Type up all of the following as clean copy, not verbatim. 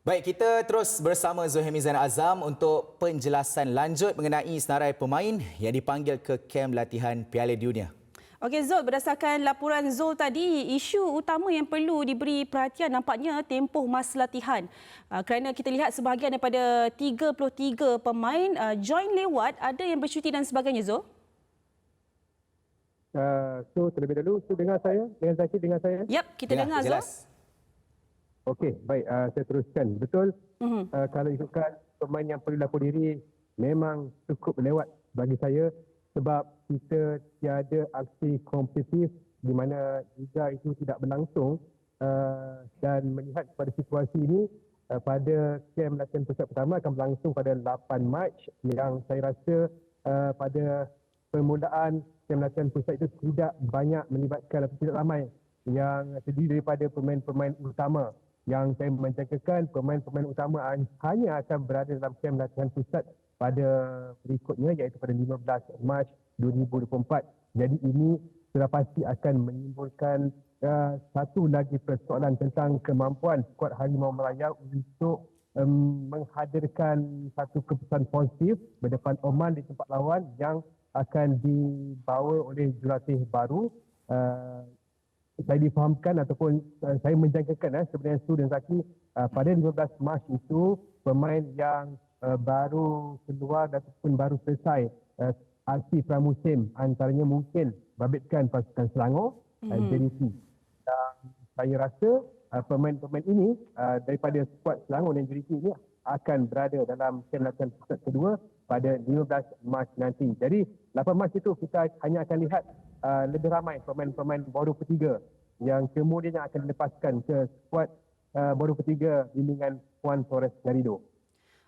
Baik, kita terus bersama Zuhaimi Zain Azam untuk penjelasan lanjut mengenai senarai pemain yang dipanggil ke kem latihan Piala Dunia. Okey Zul, berdasarkan laporan Zul tadi, isu utama yang perlu diberi perhatian nampaknya tempoh masa latihan. Kerana kita lihat sebahagian daripada 33 pemain join lewat, ada yang bercuti dan sebagainya Zul. Terlebih dahulu, dengar saya? Dengan Zaki dengar saya? Yap, kita dengar Zul. Jelas. Okey, baik. Saya teruskan. Betul, kalau ikutkan pemain yang perlu lapor diri, memang cukup lewat bagi saya sebab kita tiada aksi kompetitif di mana liga itu tidak berlangsung dan melihat pada situasi ini pada kem latihan pusat pertama akan berlangsung pada 8 Mac yang saya rasa pada permulaan kem latihan pusat itu tidak banyak melibatkan atau tidak ramai yang terdiri daripada pemain-pemain utama. Yang saya menjangkakan pemain-pemain utama hanya akan berada dalam kem latihan pusat pada berikutnya iaitu pada 15 Mac 2024. Jadi ini sudah pasti akan menimbulkan satu lagi persoalan tentang kemampuan skuad Harimau Melaya untuk menghadirkan satu keputusan positif berdepan Oman di tempat lawan yang akan dibawa oleh jurulatih baru. Saya difahamkan ataupun saya menjangkakan sebenarnya Su dan Zaki pada 15 Mac itu pemain yang baru keluar ataupun baru selesai aksi pramusim antaranya mungkin babitkan pasukan Selangor, JDT. Saya rasa pemain-pemain ini daripada skuad Selangor dan JDT ini akan berada dalam kem latihan pusat kedua pada 15 Mac nanti. Jadi 8 Mac itu kita hanya akan lihat lebih ramai pemain-pemain baru ketiga yang kemudian akan dilepaskan ke skuad baru ketiga bimbingan Juan Torres Garrido.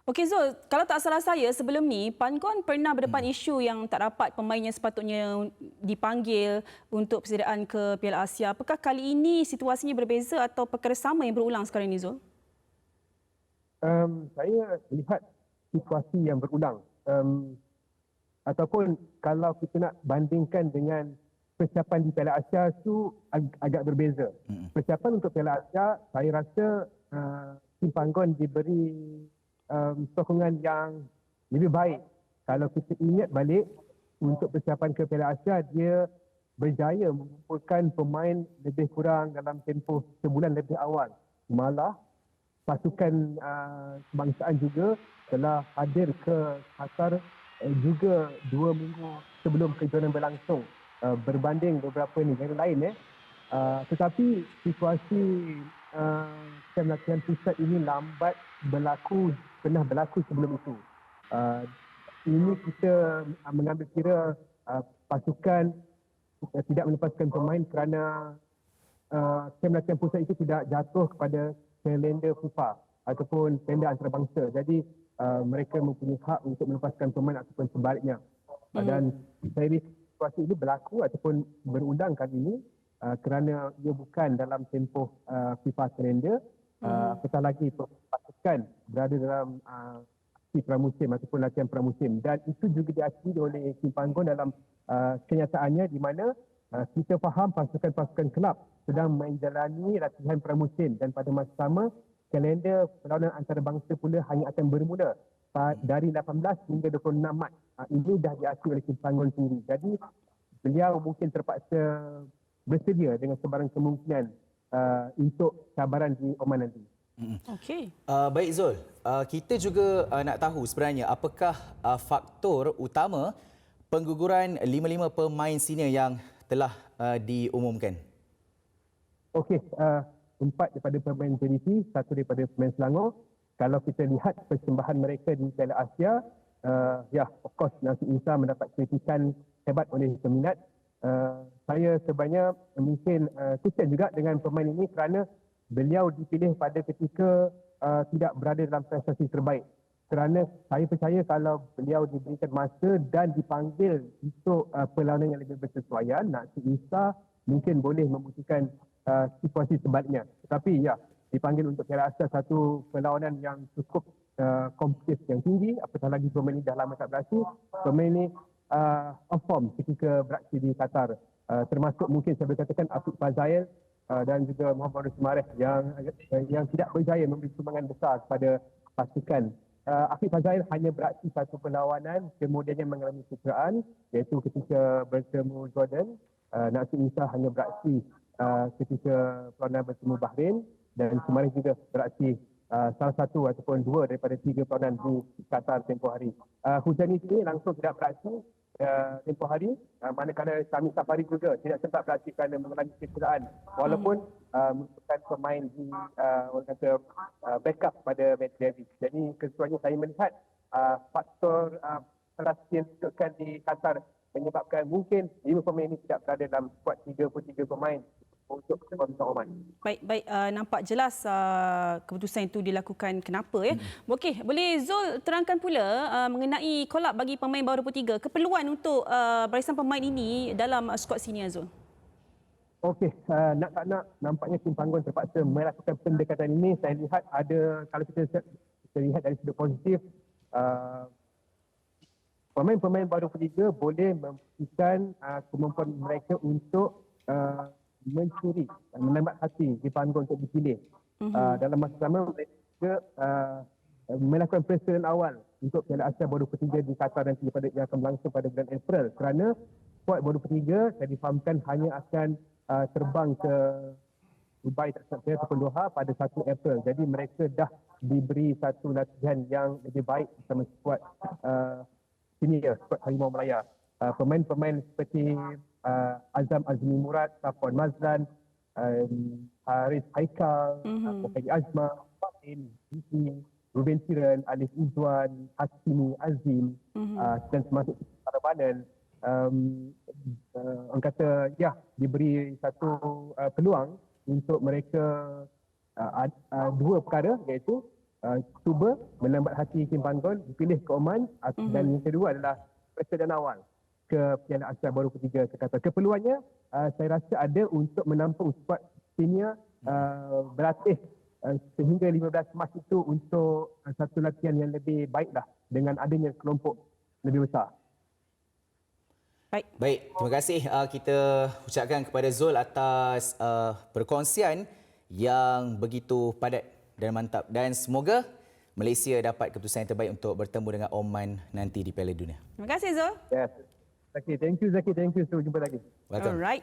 Okey Zul, kalau tak salah saya sebelum ni, Panggon pernah berdepan isu yang tak dapat pemain yang sepatutnya dipanggil untuk persediaan ke Piala Asia. Apakah kali ini situasinya berbeza atau perkara sama yang berulang sekarang ini Zul? Saya lihat situasi yang berulang. Ataupun kalau kita nak bandingkan dengan persiapan di Piala Asia itu agak berbeza. Persiapan untuk Piala Asia, saya rasa tim Panggon diberi sokongan yang lebih baik. Kalau kita ingat balik untuk persiapan ke Piala Asia, dia berjaya mengumpulkan pemain lebih kurang dalam tempoh sebulan lebih awal. Malah pasukan kebangsaan juga telah hadir ke Qatar juga 2 minggu sebelum kejuaraan berlangsung berbanding beberapa negara lain. Tetapi situasi kem latihan pusat ini lambat pernah berlaku sebelum itu. Ini kita mengambil kira pasukan tidak melepaskan pemain kerana kem latihan pusat itu tidak jatuh kepada kalender FIFA ataupun kalender antarabangsa. Jadi mereka mempunyai hak untuk melepaskan pemain ataupun sebaliknya. Dan saya lihat situasi ini berlaku ataupun berulang kali ini kerana ia bukan dalam tempoh FIFA kalender. Apatah lagi pasukan berada dalam aksi pramusim ataupun latihan pramusim. Dan itu juga diakui oleh tim Panggon dalam kenyataannya di mana kita faham pasukan-pasukan kelab sedang menjalani latihan pramusim dan pada masa sama kalender perlawanan antarabangsa pula hanya akan bermula dari 18 hingga 26 Mac. Ini dah diakui oleh tim Panggon sendiri. Jadi beliau mungkin terpaksa bersedia dengan sebarang kemungkinan untuk cabaran di Oman nanti. Okey. Baik Zul, kita juga nak tahu sebenarnya apakah faktor utama pengguguran 5 pemain senior yang telah diumumkan? Okey, 4 daripada pemain JDT, 1 daripada pemain Selangor. Kalau kita lihat persembahan mereka di Piala Asia, of course Nasib Isa mendapat kritikan hebat oleh peminat. Saya sebenarnya mungkin kesian juga dengan pemain ini kerana beliau dipilih pada ketika tidak berada dalam prestasi terbaik. Kerana saya percaya kalau beliau diberikan masa dan dipanggil untuk perlawanan yang lebih bersesuaian, Nasib Isa mungkin boleh membuktikan situasi sebaliknya. Tetapi dipanggil untuk Piala Asia, satu perlawanan yang cukup kompetitif yang tinggi, apatah lagi pemain ini dah lama tak beraksi. Pemain ini off form ketika beraksi di Qatar. Termasuk mungkin saya boleh katakan Afiq Fazail dan juga Muhammad Sumareh yang tidak berjaya memberi sumbangan besar kepada pasukan. Afiq Fazail hanya beraksi satu perlawanan, kemudiannya mengalami cederaan iaitu ketika bertemu Jordan. Nasir Isa hanya beraksi ketika perlawanan bertemu Bahrain, dan Sumareh juga beraksi salah satu ataupun dua daripada 3 perlawanan di Qatar tempoh hari. Huzani sendiri langsung tidak beraksi tempoh hari, manakala Sami Safari juga tidak sempat beraksi kerana mengalami kecederaan walaupun merupakan pemain di orang kata backup pada Matt Davis. Jadi keseluruhannya saya melihat faktor Palestin dudukkan di Qatar menyebabkan mungkin 5 pemain ini tidak berada dalam skuad 33 pemain untuk pertandingan Oman. Baik, nampak jelas keputusan itu dilakukan kenapa ya. Okey, boleh Zul terangkan pula mengenai call up bagi pemain bawah 23, keperluan untuk barisan pemain ini dalam skuad senior, Zul. Okey, nak tak nak nampaknya Kim Panggon terpaksa melakukan pendekatan ini. Saya lihat ada, kalau kita lihat dari sudut positif, pemain-pemain bawah 23 boleh membuktikan kemampuan mereka untuk mencuri, menembak hati Kim Panggon untuk dipilih. Dalam masa sama mereka juga melakukan persediaan awal untuk Piala Asia bawah 23 di Qatar nanti yang akan berlangsung pada bulan April, kerana skuad bawah 23 saya difahamkan hanya akan terbang ke Dubai ataupun Doha pada 1 April. Jadi mereka dah diberi satu latihan yang lebih baik bersama skuad senior, skuad Harimau Melaya. Pemain-pemain seperti Azam Azmi Murad, Safwan Mazlan, Haris Haikal, Muhammad Azma, Fatin, Ziki, Ruben Siren, Alif Izwan, Hakimi Azim, dan termasuk para badan. Orang kata diberi satu peluang untuk mereka dua perkara, iaitu cuba melambat hati Kim Panggon dipilih ke Oman, dan yang kedua adalah persediaan awal ke Piala Asia baru ketiga ke Qatar. Keperluannya saya rasa ada untuk menampung skuad senior berlatih sehingga 15 Mac itu untuk satu latihan yang lebih baiklah dengan adanya kelompok lebih besar. Baik, terima kasih kita ucapkan kepada Zul atas perkongsian yang begitu padat dan mantap, dan semoga Malaysia dapat keputusan yang terbaik untuk bertemu dengan Oman nanti di Piala Dunia. Terima kasih, Zul. Yes. Okay, thank you Zaki, thank you. Sampai jumpa lagi. Alright.